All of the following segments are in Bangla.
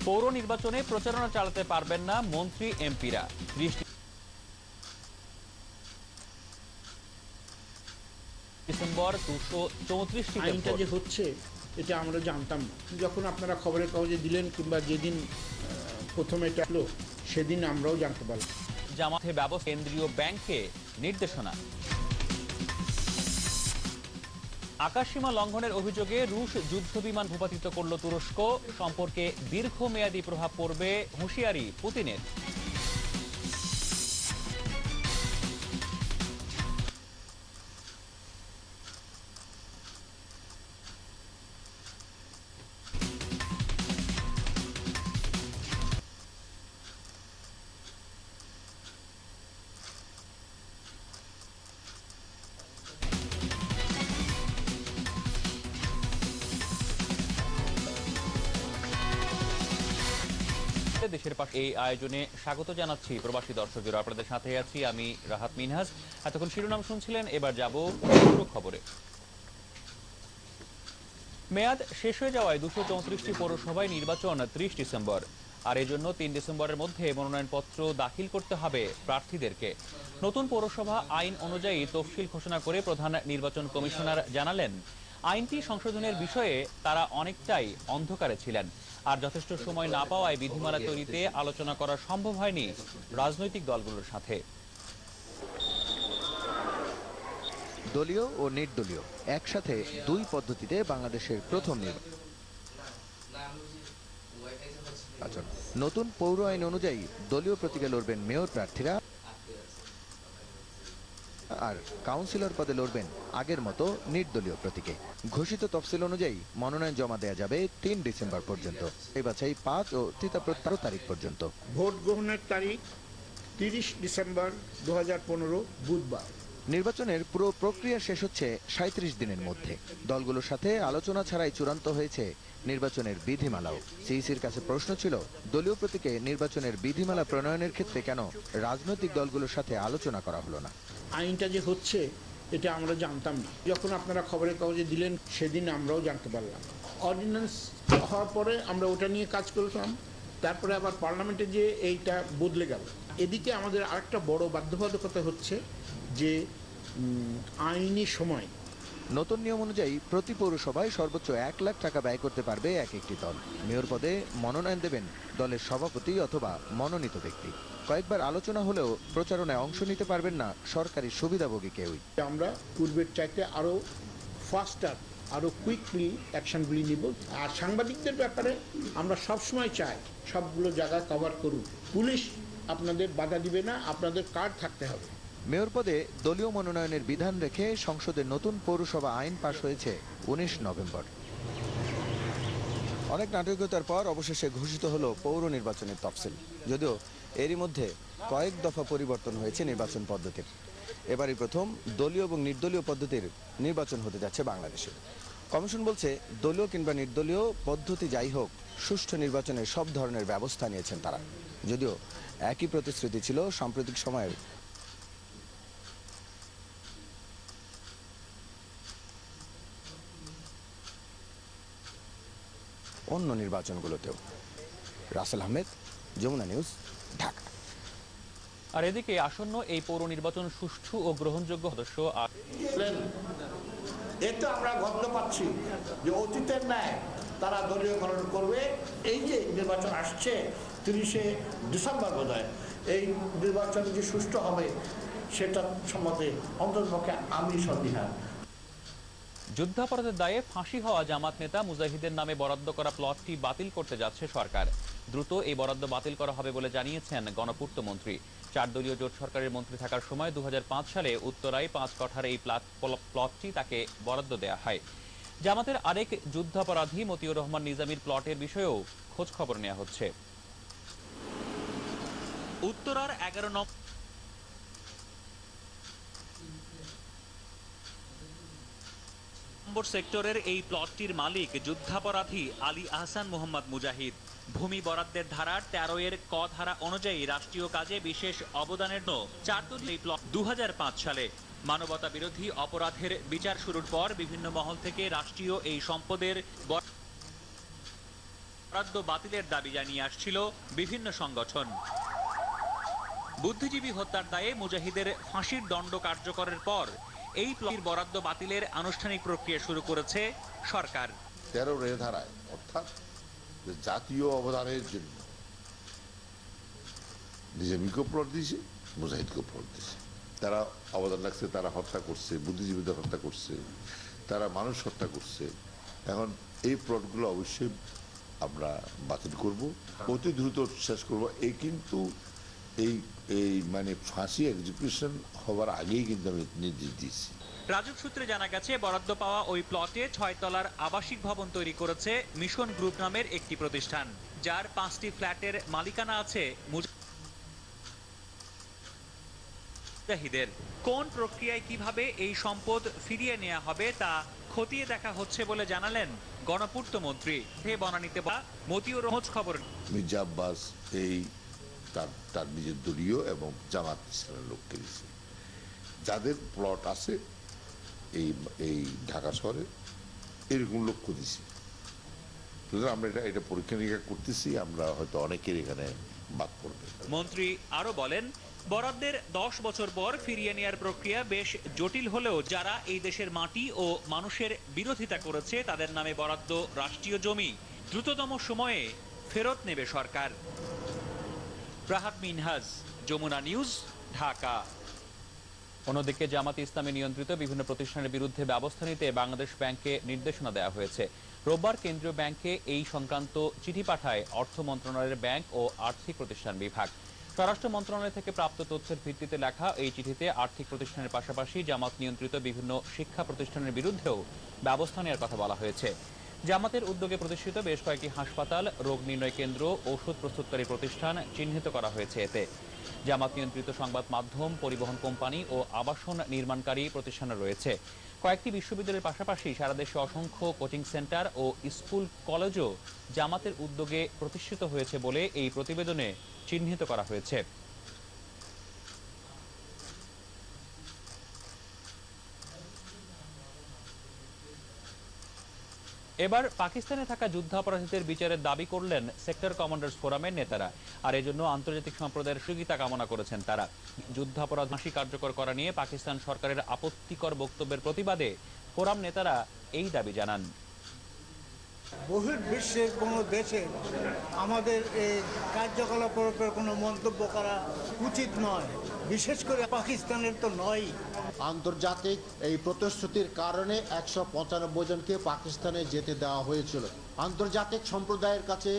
পৌর নির্বাচনে প্রচারণা চালাতে পারবেন না মন্ত্রী এমপিরা। ডিসেম্বর 234টি আইনটা যে হচ্ছে এটা আমরা জানতাম না। যখন আপনারা খবরের কাগজে দিলেন কিংবা যেদিন প্রথমে এটা হলো সেদিন আমরাও জানতে পারলাম। জামাতে ব্যবস্থা কেন্দ্রীয় ব্যাংকে নির্দেশনা। আকাশসীমা লঙ্ঘনের অভিযোগে রুশ যুদ্ধবিমান ভূপাতিত করল তুরস্ক। সম্পর্কে দীর্ঘমেয়াদী প্রভাব পড়বে হুঁশিয়ারি পুতিনের। দেশের পাশে এই আয়োজনে স্বাগত জানাচ্ছি প্রবাসী দর্শকদের। আপনাদের সাথে আছি আমি রাহাত মিনহাজ। এতক্ষণ শিরোনাম শুনছিলেন, এবার যাব পুরো খবরে। মেয়াদ শেষ হয়ে যাওয়ায় 234টি পৌরসভায় নির্বাচন 30 ডিসেম্বর। আর এজন্য 3 ডিসেম্বরের মধ্যে মনোনয়নপত্র দাখিল করতে হবে প্রার্থীদেরকে। নতুন পৌরসভা আইন অনুযায়ী তফসিল ঘোষণা করে প্রধান নির্বাচন কমিশনার জানালেন, আইনটি সংশোধনের বিষয়ে তারা অনেকটাই অন্ধকারে ছিলেন। আর যথেষ্ট সময় না পাওয়ায় বিধিমালা তৈরিতে আলোচনা করা সম্ভব হয়নি রাজনৈতিক দলগুলোর সাথে। দলীয় ও নির্দলীয় একসাথে দুই পদ্ধতিতে বাংলাদেশের প্রথম নির্বাচন। নতুন পৌর আইন অনুযায়ী দলীয় প্রতীকে লড়বেন মেয়র প্রার্থীরা, আর কাউন্সিলর পদে লড়বেন আগের মতো নির্দলীয় প্রতীকে। ঘোষিত তফসিল অনুযায়ী মনোনয়ন জমা দেওয়া যাবে 3 ডিসেম্বর পর্যন্ত। এই বাছাই 5 ও 13 তারিখ পর্যন্ত। ভোট গ্রহণের তারিখ 30 ডিসেম্বর 2015 বুধবার। নির্বাচনের পুরো প্রক্রিয়া শেষ হচ্ছে 37 দিনের মধ্যে। দলগুলোর সাথে আলোচনা ছাড়াই চূড়ান্ত হয়েছে নির্বাচনের বিধিমালাও। সিইসির কাছে প্রশ্ন ছিল, দলীয় প্রতীকে নির্বাচনের বিধিমালা প্রণয়নের ক্ষেত্রে কেন রাজনৈতিক দলগুলোর সাথে আলোচনা করা হলো না। আইনটা যে হচ্ছে এটা আমরা জানতাম না। যখন আপনারা খবরের কাগজে দিলেন সেদিন আমরাও জানতে পারলাম। অর্ডিন্যান্স হওয়ার পরে আমরা ওটা নিয়ে কাজ করলাম, তারপরে আবার পার্লামেন্টে যে এইটা বদলে গেল। এদিকে আমাদের আরেকটা বড় বাধ্যবাধকতা হচ্ছে যে আইনি সময়। নতুন নিয়ম অনুযায়ী প্রতি পৌরসভায় সর্বোচ্চ 1 লাখ টাকা ব্যয় করতে পারবে এক একটি দল। মেয়র পদে মনোনয়ন দেবেন দলের সভাপতি অথবা মনোনীত ব্যক্তি। কয়েকবার আলোচনা হলেও প্রচারণায় অংশ নিতে পারবেন না সরকারি সুবিধাভোগী কেউই। আমরা পূর্বের চাইতে আরো ফাস্টার, আরো কুইকলি অ্যাকশনগুলি নিব। আর সাংবাদিকদের ব্যাপারে আমরা সবসময় চাই সবগুলো জায়গা কভার করুন। পুলিশ আপনাদের বাধা দিবে না, আপনাদের কার্ড থাকতে হবে। মেয়র পদে দলীয় মনোনয়নের বিধান রেখে সংসদে নতুন পৌরসভা আইন পাশ হয়েছে 19 নভেম্বর। অনেক নাটকীয়তার পর অবশেষে ঘোষিত হলো পৌর নির্বাচনের তফসিল। যদিও এরই মধ্যে কয়েক দফা পরিবর্তন হয়েছে নির্বাচন পদ্ধতির। এবারই প্রথম দলীয় এবং নির্দলীয় পদ্ধতির নির্বাচন হতে যাচ্ছে বাংলাদেশে। কমিশন বলছে, দলীয় কিংবা নির্দলীয় পদ্ধতি যাই হোক, সুষ্ঠু নির্বাচনের সব ধরনের ব্যবস্থা নিয়েছেন তারা। যদিও একই প্রতিশ্রুতি ছিল সাম্প্রতিক সময়ের অন্য নির্বাচনগুলোতেও। রাসেল আহমেদ, যমুনা নিউজ, ঢাকা। আর এদিকে আসন্ন এই পৌর নির্বাচন সুষ্ঠু ও গ্রহণযোগ্য সদস্য এতে আমরা গন্ধ পাচ্ছি যে অতীতের ন্যায় তারা দলীয়করণ করবে। এই যে নির্বাচন আসছে 30শে ডিসেম্বর বোধহয়, এই নির্বাচন যে সুষ্ঠু হবে সেটা সম্বন্ধে অন্ততপক্ষে আমি সন্দিহান। যুদ্ধাপরাধের দায়ে ফাঁসি হওয়া জামাত নেতা মুজাহিদের নামে বরাদ্দ করা প্লটটি বাতিল করতে যাচ্ছে সরকার। দ্রুত এই বরাদ্দ বাতিল করা হবে বলে জানিয়েছেন গণপূর্ত মন্ত্রী। 4 দলীয় জোট সরকারের মন্ত্রী থাকার সময় 2005 সালে উত্তরায় 5 কাঠার এই প্লটটি তাকে বরাদ্দ দেওয়া হয়। জামাতের আরেক যুদ্ধাপরাধী মতিউর রহমান নিজামীর প্লটের বিষয়েও খোঁজ খবর নেওয়া হচ্ছে। উত্তরার 11 নম্বর সেক্টরের এই প্লটটির মালিক যুদ্ধাপরাধী আলী আহসান মোহাম্মদ মুজাহিদ। ভূমি বরাদ্দের ধারার 13 ক ধারা অনুযায়ী রাষ্ট্রীয় কাজে বিশেষ অবদানের জন্য 4 দলীয় এই প্লট 2005 সালে মানবতা বিরোধী অপরাধের বিচার শুরুর পর বিভিন্ন মহল থেকে রাষ্ট্রীয় এই সম্পদের বরাদ্দ বাতিলের দাবি জানিয়ে আসছিল বিভিন্ন সংগঠন। বুদ্ধিজীবী হত্যার দায়ে মুজাহিদের ফাঁসির দণ্ড কার্যকরের পর এই প্লটের বরাদ্দ বাতিলের আনুষ্ঠানিক প্রক্রিয়া শুরু করেছে সরকার। 13 ধারায় অর্থাৎ জাতীয় অবদানের জন্য নিজামীকেও প্লট দিয়েছে, মুজাহিদকেও প্লট দিয়েছে। তারা অবদান রাখছে, তারা হত্যা করছে, বুদ্ধিজীবীদের হত্যা করছে, তারা মানুষ হত্যা করছে। এখন এই প্লটগুলো অবশ্যই আমরা বাতিল করব, অতি দ্রুত শেষ করব। এই কিন্তু এই মানে ফাঁসি এক্সিকিউশন হওয়ার আগেই কিন্তু আমি নির্দেশ দিয়েছি। রাজুক সূত্রে জানা গেছে, বরাদ্দ পাওয়া ওই প্লটে 6 তলার আবাসিক ভবন তৈরি করেছে মিশন গ্রুপ নামের একটি প্রতিষ্ঠান, যার 5টি ফ্ল্যাটের মালিকানা আছে মুজাহিদের। কোন প্রক্রিয়ায় কিভাবে এই সম্পদ ফিরিয়ে নেওয়া হবে তা খতিয়ে দেখা হচ্ছে বলে জানালেন গণপূর্ত মন্ত্রী। বনানীতে মতিউর রহমান খবর। মির্জা আব্বাস তার নিজের দলীয় এবং জামাত ইসলামের লোককে দিয়েছে, যাদের প্লট আছে এই ঢাকা শহরে এরকম লক্ষ্য দিছি। সুতরাং আমরা এটা পরীক্ষা নিরীক্ষা করতেছি, আমরা হয়তো অনেকের এখানে বাদ পড়বে। মন্ত্রী আরো বলেন, বরাদ্দের 10 বছর পর ফিরিয়ে নেয়ার প্রক্রিয়া বেশ জটিল হলেও যারা এই দেশের মাটি ও মানুষের বিরোধিতা করেছে তাদের নামে বরাদ্দ রাষ্ট্রীয় জমি দ্রুততম সময়ে ফেরত নেবে সরকার। রাহাত মিনহাজ, যমুনা নিউজ, ঢাকা। অন্যদিকে জামাত ইসলামী নিয়ন্ত্রিত বিভিন্ন প্রতিষ্ঠানের বিরুদ্ধে ব্যবস্থা নিতে বাংলাদেশ ব্যাংককে নির্দেশনা দেওয়া হয়েছে। রোববার কেন্দ্রীয় ব্যাংকে এই সংক্রান্ত চিঠি পাঠায় অর্থ মন্ত্রণালয়ের ব্যাংক ও আর্থিক প্রতিষ্ঠান বিভাগ। স্বরাষ্ট্র মন্ত্রণালয় থেকে প্রাপ্ত তথ্যের ভিত্তিতে লেখা এই চিঠিতে আর্থিক প্রতিষ্ঠানের পাশাপাশি জামাত নিয়ন্ত্রিত বিভিন্ন শিক্ষা প্রতিষ্ঠানের বিরুদ্ধেও ব্যবস্থা নেওয়ার কথা বলা হয়েছে। জামাতের উদ্যোগে প্রতিষ্ঠিত বেশ কয়েকটি হাসপাতাল, রোগ নির্ণয় কেন্দ্র, ঔষধ প্রস্তুতকারী প্রতিষ্ঠান চিহ্নিত করা হয়েছে। এতে জামাত নিয়ন্ত্রিত সংবাদ মাধ্যম, পরিবহন কোম্পানি ও আবাসন নির্মাণকারী প্রতিষ্ঠান রয়েছে। কয়েকটি বিশ্ববিদ্যালয়ের পাশাপাশি সারা দেশে অসংখ্য কোচিং সেন্টার ও স্কুল কলেজও জামাতের উদ্যোগে প্রতিষ্ঠিত হয়েছে বলে এই প্রতিবেদনে চিহ্নিত করা হয়েছে। এবার পাকিস্তানে থাকা যুদ্ধাপরাধীদের বিচারের দাবি করলেন সেক্টর কমান্ডার্স ফোরামের নেতারা, আর এজন্য আন্তর্জাতিক সম্প্রদায়ের সহযোগিতা কামনা করেছেন তারা। যুদ্ধাপরাধ ফাঁসি কার্যকর করা নিয়ে পাকিস্তান সরকারের আপত্তিকর বক্তব্যের প্রতিবাদে ফোরাম নেতারা এই দাবি জানান। বহির্বিশ্বের কোনো দেশে আমাদের এই কার্যকলাপের উপর কোনো মন্তব্য করা উচিত নয়, বিশেষ করে পাকিস্তানের তো নয়। আন্তর্জাতিক এই প্রতিশ্রুতির কারণে 195 জনকে পাকিস্তানে যেতে দেওয়া হয়েছিল। আন্তর্জাতিক সম্প্রদায়ের কাছে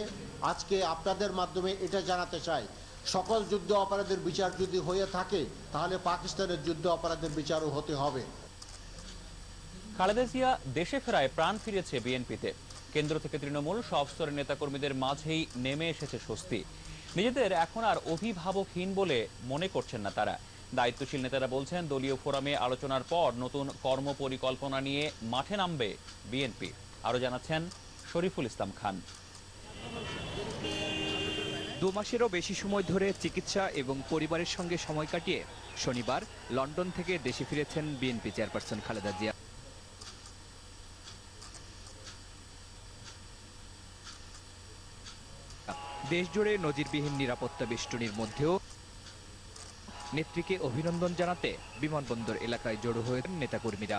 আজকে আপনাদের মাধ্যমে এটা জানাতে চাই, সকল যুদ্ধ অপরাধের বিচার যদি হয়ে থাকে তাহলে পাকিস্তানের যুদ্ধ অপরাধের বিচারও হতে হবে। খালেদা জিয়া দেশে ফেরায় প্রাণ ফিরেছে বিএনপিতে। কেন্দ্র থেকে তৃণমূল সব স্তরের নেতাকর্মীদের মাঝেই নেমে এসেছে স্বস্তি। নিজেদের এখন আর অভিভাবকহীন বলে মনে করছেন না তারা। দায়িত্বশীল নেতারা বলছেন, দলীয় ফোরামে আলোচনার পর নতুন কর্মপরিকল্পনা নিয়ে মাঠে নামবে বিএনপি। আরো জানাচ্ছেন শরীফুল ইসলাম খান। 2 মাসেরও বেশি সময় ধরে চিকিৎসা এবং পরিবারের সঙ্গে সময় কাটিয়ে শনিবার লন্ডন থেকে দেশে ফিরেছেন বিএনপি চেয়ারপারসন খালেদা জিয়া। দেশজুড়ে নজিরবিহীন নিরাপত্তা বেষ্টনীর মধ্যেও নেত্রীকে অভিনন্দন জানাতে বিমানবন্দর এলাকায় জড়ো হয়েছেন নেতাকর্মীরা।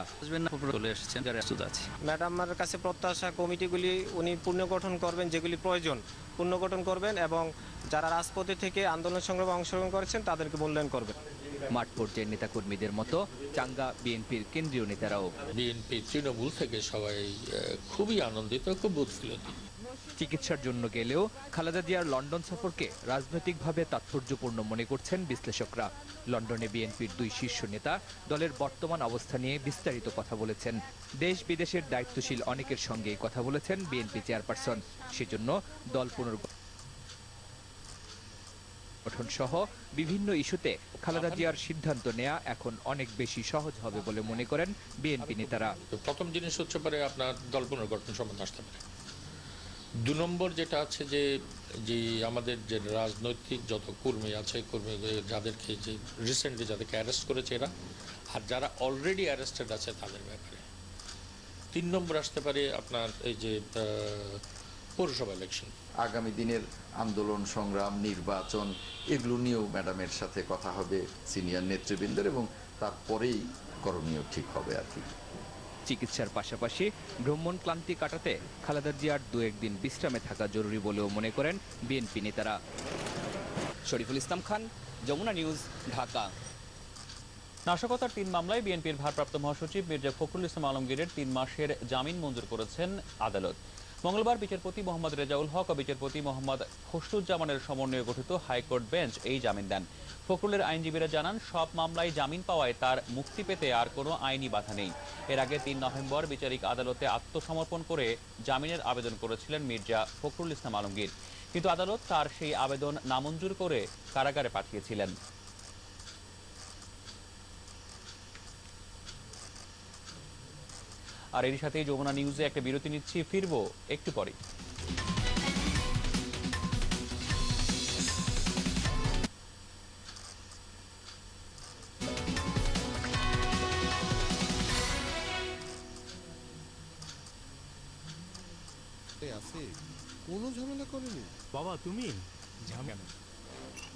ম্যাডামের কাছে প্রত্যাশা কমিটিগুলি উনি পুনর্গঠন করবেন, যেগুলি প্রয়োজন পুনর্গঠন করবেন, এবং যারা রাজপথে থেকে আন্দোলন সংগ্রামে অংশগ্রহণ করেছেন তাদেরকে মূল্যায়ন করবেন। মাঠ পর্যায়ের নেতাকর্মীদের মতো চাঙ্গা বিএনপির কেন্দ্রীয় নেতারাও। বিএনপি তৃণমূল থেকে সবাই খুবই আনন্দিত, খুব উৎফুল্লিত। চিকিৎসার জন্য গেলেও খালেদা জিয়ার লন্ডন সফরকে রাজনৈতিকভাবে তাৎপর্যপূর্ণ মনে করছেন বিশ্লেষকরা। লন্ডনে বিএনপির 2 শীর্ষ নেতা দলের বর্তমান অবস্থা নিয়ে বিস্তারিত কথা বলেছেন। দেশ বিদেশের দায়িত্বশীল অনেকের সঙ্গেই কথা বলেছেন বিএনপি চেয়ারপারসন। সেজন্য দল পুনর্গঠন সহ বিভিন্ন ইস্যুতে খালেদা জিয়ার সিদ্ধান্ত নেওয়া এখন অনেক বেশি সহজ হবে বলে মনে করেন বিএনপি নেতারা। প্রথম জিনিস হচ্ছে পারে আপনার দল পুনর্গঠন সম্বন্ধে আসতে পারে। 2 নম্বর যেটা আছে যে আমাদের যে রাজনৈতিক যত কর্মী আছে, কর্মী যাদেরকে যে রিসেন্টলি যাদেরকে অ্যারেস্ট করেছে এরা, আর যারা অলরেডি অ্যারেস্টেড আছে তাদের ব্যাপারে। 3 নম্বর আসতে পারে আপনার এই যে পৌরসভা ইলেকশন। আগামী দিনের আন্দোলন সংগ্রাম নির্বাচন এগুলো নিয়েও ম্যাডামের সাথে কথা হবে সিনিয়র নেতৃবৃন্দের, এবং তারপরেই করণীয় ঠিক হবে আর কি। চিকিৎসার পাশাপাশি ভ্রমণ ক্লান্তি কাটাতে খালেদা জিয়ার 2-1 দিন বিশ্রামে থাকা জরুরি বলেও মনে করেন বিএনপি নেতারা। শরীফুল ইসলাম খান, যমুনা নিউজ, ঢাকা। নাশকতার 3 মামলায় বিএনপির ভারপ্রাপ্ত মহাসচিব মির্জা ফখরুল ইসলাম আলমগীরের 3 মাসের জামিন মঞ্জুর করেছেন আদালত। মঙ্গলবার বিচারপতি মোহাম্মদ রেজাউল হক ও বিচারপতি মোহাম্মদ খসরুজ্জামানের সমন্বয়ে গঠিত হাইকোর্ট বেঞ্চ এই জামিন দেন। ফখরুলের আইনজীবীরা জানান, সব মামলায় জামিন পাওয়ায় তার মুক্তি পেতে আর কোনো আইনি বাধা নেই। এর আগে 3 নভেম্বর বিচারিক আদালতে আত্মসমর্পণ করে জামিনের আবেদন করেছিলেন মির্জা ফখরুল ইসলাম আলমগীর, কিন্তু আদালত তার সেই আবেদন নামঞ্জুর করে কারাগারে পাঠিয়েছিলেন। আর এর সাথেই যমুনা নিউজে একটা বিরতি নিচ্ছি, ফিরবো একটু পরে। কোনো ঝামেলা করেনি বাবা। তুমি ঝামেলা,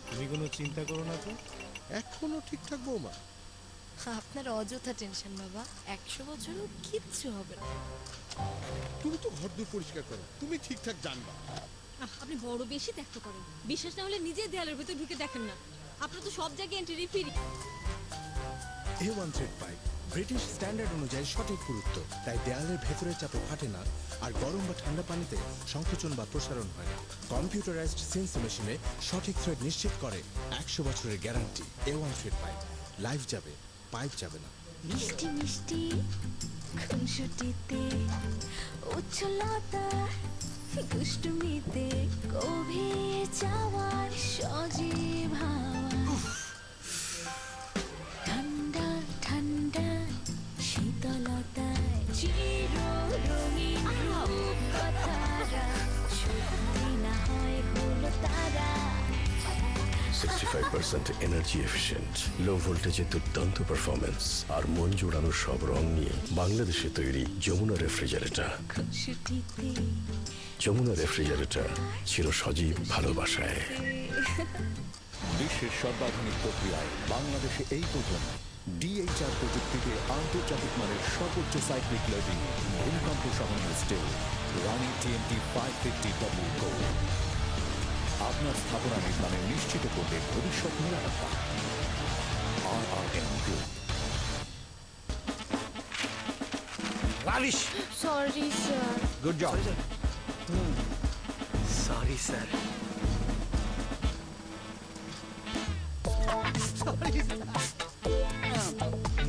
তুমি কোনো চিন্তা করো না তো, এখনো ঠিকঠাক বৌমা। আপনার অযথা টেনশন বাবা, 100 বছরও কিচ্ছু হবে না। তুমি তো ঘরদূর পরিষ্কার করো, তুমি ঠিকঠাক জানবা। আপনি বড় বেশি দেখতে করেন, বিশ্বাস না হলে নিজে দেয়ালের ভিতর ঢুকে দেখেন না। আপনার তো সব জায়গায় entry free. A1 thread pipe British standard অনুযায়ী সঠিক পুরুত্ব, তাই দেয়ালের ভেতরের চাপে ফাটে না, আর গরম বা ঠান্ডা পানিতে সংকোচন বা প্রসারণ হয় না। কম্পিউটারাইজড সিএনসি মেশিনে সঠিক থ্রেড নিশ্চিত করে 100 বছরের guarantee. A1 thread pipe, life যাবে, পাইপ যাবে না। মিষ্টি মিষ্টি খুনসুটিতে উচ্ছলতা দুষ্টুমিতে গভীর চাওয়ার সজীব হাওয়া, ঠান্ডা ঠান্ডা শীতলতায় চির রঙিন রূপকথারা, সত্যি না হয় হলো তারা। 65% এনার্জি এফিশিয়েন্ট, লো ভোল্টেজে দুর্দান্ত পারফরমেন্স, আর মন জোড়ানো সব রং নিয়ে বাংলাদেশে তৈরি যমুনা রেফ্রিজারেটর। যমুনা রেফ্রিজারেটর, চির সজীব ভালোবাসায়। বিশ্বের সর্বাধুনিক প্রক্রিয়ায় বাংলাদেশে এই প্রথম DHR প্রযুক্তিতে আন্তর্জাতিক মানের সর্বোচ্চ সাইক্লিক লোডিং ভূমিকম্প সহনীয় স্টিল রানি TNT 550W গোল্ড আপনার স্থাপনা নির্মাণে নিশ্চিত করবে ভবিষ্যৎ নিরাপত্তা। RRM group. রালিশ, sorry sir. Good job. Sorry sir.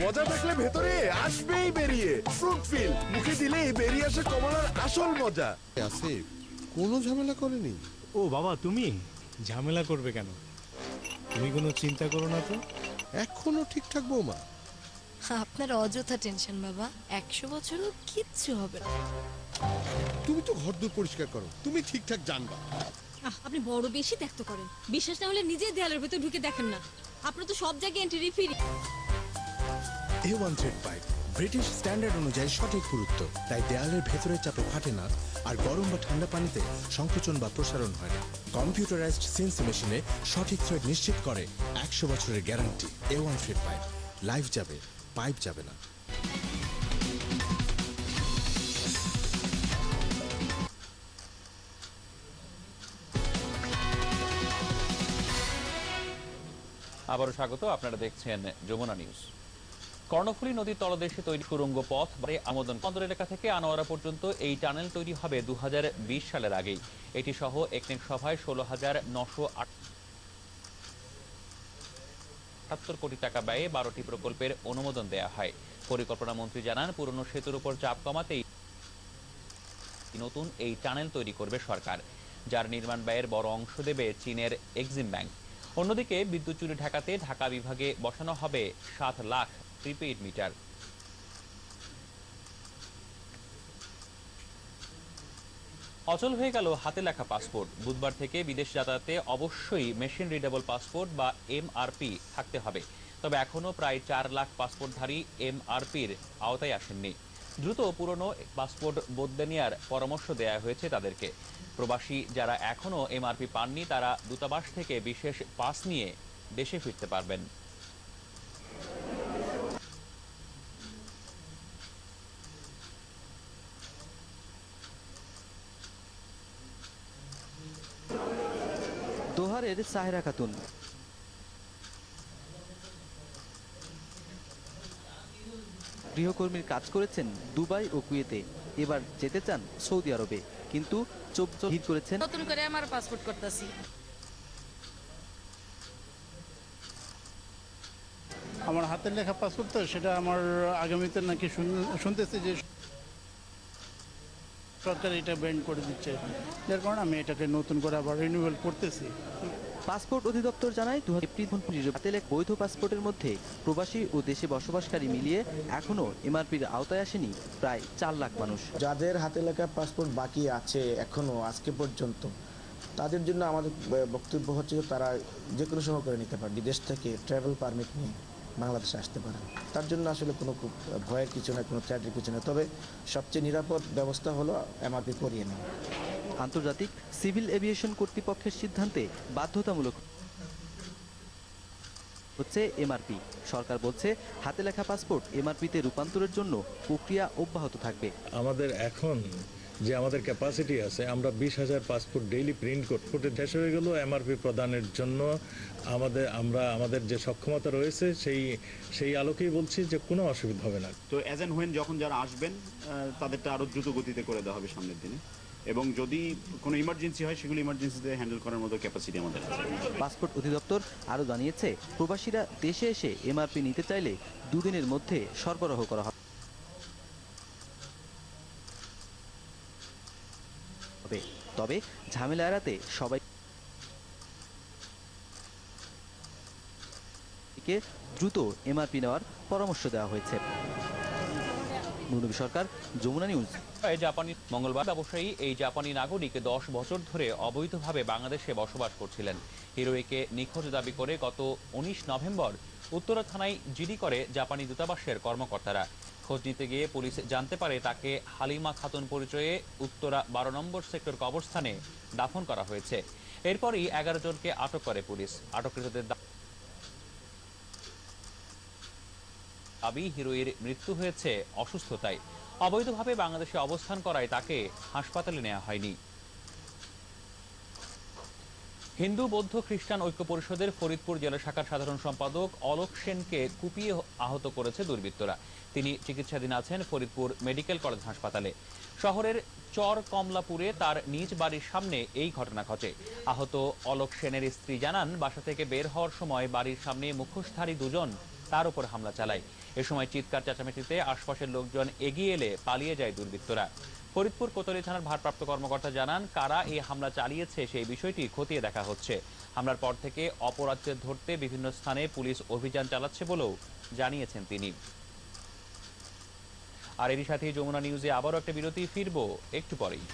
মজা থাকলে ভেতরে আসবেই বেরিয়ে। ফ্রুট ফিল মুখে দিলেই বেরিয়ে আসে কমলার আসল মজা। আছে কোনো ঝামেলা করেনি। ও বাবা, তুমি ঝামেলা করবে কেন? তুমি কোনো চিন্তা করো না তো, এখনো ঠিকঠাক বৌমা। আপনার অযথা টেনশন বাবা, 100 বছরও কিচ্ছু হবে না। তুমি তো ঘরদূর পরিষ্কার করো, তুমি ঠিকঠাক জানবা। আপনি বড় বেশি দেখতে করেন, বিশ্বাস না হলে নিজে দেয়ালের ভিতর ঢুকে দেখেন না। আপনার তো সব জায়গায় entry free. A1 thread pipe British standard অনুযায়ী সঠিক পুরুত্ব, তাই দেয়ালের ভেতরের চাপে ফাটে না, আর গরম বা ঠান্ডা পানিতে সংকোচন বা প্রসারণ হয় না। কম্পিউটারাইজড সিএনসি মেশিনে সঠিক থ্রেড নিশ্চিত করে 100 বছরের guarantee. A1 thread pipe, life যাবে, পাইপ যাবে না। আবারও স্বাগত, আপনারা দেখছেন যমুনা নিউজ। কর্ণফুলী নদীর তলদেশে তৈরি সুড়ঙ্গ পথ আমোদন বন্দর এলাকা থেকে আনোয়ারা পর্যন্ত এই টানেল তৈরি হবে 2020 সালের আগেই। এটি সহ একনেক সভায় 16,978 কোটি টাকা ব্যয়ে 12টি প্রকল্পের অনুমোদন দেয়া হয়। পরিকল্পনা মন্ত্রী জানান, পুরনো সেতুর উপর চাপ কমাতেই নতুন এই টানেল তৈরি করবে সরকার, যার নির্মাণ ব্যয়ের বড় অংশ দেবে চীনের এক্সিম ব্যাংক। অন্যদিকে বিদ্যুৎ চুরি ঠেকাতে ঢাকা বিভাগে বসানো হবে 7 লাখ প্রিপেইড মিটার। অচল হয়ে গেল হাতে লেখা পাসপোর্ট। বুধবার থেকে বিদেশ যাতায়াতে অবশ্যই মেশিন রিডেবল পাসপোর্ট বা MRP থাকতে হবে। তবে এখনো প্রায় 4 লাখ পাসপোর্টধারী MRPর আওতায় আসেননি। দ্রুত পুরনো পাসপোর্ট বদলে নেওয়ার পরামর্শ দেওয়া হয়েছে তাদেরকে। প্রবাসী যারা এখনও এমআরপি পাননি তারা দূতাবাস থেকে বিশেষ পাস নিয়ে দেশে ফিরতে পারবেন। দোহারের সাহেরা খাতুন গৃহকর্মীর কাজ করেছেন দুবাই ও কুয়েতে, এবার যেতে চান সৌদি আরবে, কিন্তু ভিড় করেছেন। নতুন করে আমার পাসপোর্ট করতেছি। আমার হাতের লেখা পাসপোর্ট, তো সেটা আমার আগামীতে নাকি শুনতেছি যে সরকার এটা ব্যান্ড করে দিচ্ছে, যার কারণে আমি এটাকে নতুন করে আবার রিনিউয়াল করতেছি। পাসপোর্ট অধিদপ্তর জানায় 2015 হাতে লেখা বৈধ পাসপোর্টের মধ্যে প্রবাসী ও দেশে বসবাসকারী মিলিয়ে এখনো এমআরপির আওতায় আসেনি প্রায় 4 লাখ মানুষ। যাদের হাতে লেখা পাসপোর্ট বাকি আছে এখনো আজকে পর্যন্ত, তাদের জন্য আমাদের বক্তব্য হচ্ছে তারা যে কোনো সময় করে নিতে পারে, বিদেশ থেকে ট্রাভেল পারমিট নিয়ে বাংলাদেশে আসতে পারে। তার জন্য আসলে কোনো ভয়ের কিছু না, কোনো থ্রেটের কিছু না। তবে সবচেয়ে নিরাপদ ব্যবস্থা হলো এমআরপি করিয়ে নেওয়া। আন্তর্জাতিক সিভিল এভিয়েশন কর্তৃপক্ষের সিদ্ধান্তে বাধ্যতামূলক হচ্ছে এমআরপি। সরকার বলছে হাতে লেখা পাসপোর্ট এমআরপিতে রূপান্তরের জন্য প্রক্রিয়া অব্যাহত থাকবে। আমাদের এখন যে আমাদের ক্যাপাসিটি আছে, আমরা 20,000 পাসপোর্ট ডেইলি প্রিন্ট করতে শেষ হয়ে গেল। এমআরপি প্রদানের জন্য আমাদের যে সক্ষমতা রয়েছে সেই আলোকেই বলছি যে কোনো অসুবিধা হবে না। তো অ্যাজ অ্যান্ড হোয়েন যখন যারা আসবেন তাদেরটা আরও দ্রুত গতিতে করে দেওয়া হবে সামনের দিনে, এবং যদি কোনো ইমার্জেন্সি হয় সেগুলো ইমার্জেন্সিতে হ্যান্ডেল করার মতো ক্যাপাসিটি আমাদের আছে। পাসপোর্ট অধিদপ্তর আরও জানিয়েছে, প্রবাসীরা দেশে এসে এমআরপি নিতে চাইলে 2 দিনের মধ্যে সরবরাহ করা হবে। তবে ঝামেলা এড়াতে সবাইকে দ্রুত এমআরপি নেওয়ার পরামর্শ দেওয়া হয়েছে। সরকার, যমুনা নিউজ। জাপানি মঙ্গলবার ব্যবসায়ী এই জাপানি নাগরিক 10 বছর ধরে অবৈধভাবে বাংলাদেশে বসবাস করছিলেন। হিরোইকে নিখোঁজ দাবি করে গত 19 নভেম্বর উত্তরা থানায় জিডি করে জাপানি দূতাবাসের কর্মকর্তারা। খোঁজ নিতে গিয়ে পুলিশ জানতে পারে তাকে হালিমা খাতুন পরিচয়ে উত্তরা 12 নম্বর সেক্টর কবরস্থানে দাফন করা হয়েছে। এরপরই 11 জনকে আটক করে পুলিশ। আটককৃতদের দাবি, হিরোইর মৃত্যু হয়েছে অসুস্থতায়। অবৈধভাবে বাংলাদেশে অবস্থান করায় তাকে হাসপাতালে নেওয়া হয়নি। হিন্দু বৌদ্ধ খ্রিস্টান ঐক্য পরিষদের ফরিদপুর জেলা শাখার সাধারণ সম্পাদক অলোক সেনকে কুপিয়ে আহত করেছে দুর্বৃত্তরা। তিনি চিকিৎসাধীন আছেন ফরিদপুর মেডিকেল কলেজ হাসপাতালে। শহরের চর কমলাপুরে তার নিজ বাড়ির সামনে এই ঘটনা ঘটে। আহত অলোক সেনের স্ত্রী জানান, বাসা থেকে বের হওয়ার সময় বাড়ির সামনে মুখোশধারী দুজন তার উপর হামলা চালায়। এ সময় চিৎকার চেঁচামেচিতে আশপাশের লোকজন এগিয়ে এলে পালিয়ে যায় দুর্বৃত্তরা। ফরিদপুর কোতোয়ালি থানার ভারপ্রাপ্ত কর্মকর্তা জানান, কারা এই হামলা চালিয়েছে সেই বিষয়টি খতিয়ে দেখা হচ্ছে। হামলার পর থেকে অপরাধীদের ধরতে বিভিন্ন স্থানে পুলিশ অভিযান চালাচ্ছে বলেও জানিয়েছেন তিনি। আর এরই সাথে যমুনা নিউজে আবারও একটা বিরতি, ফিরবো একটু পরেই।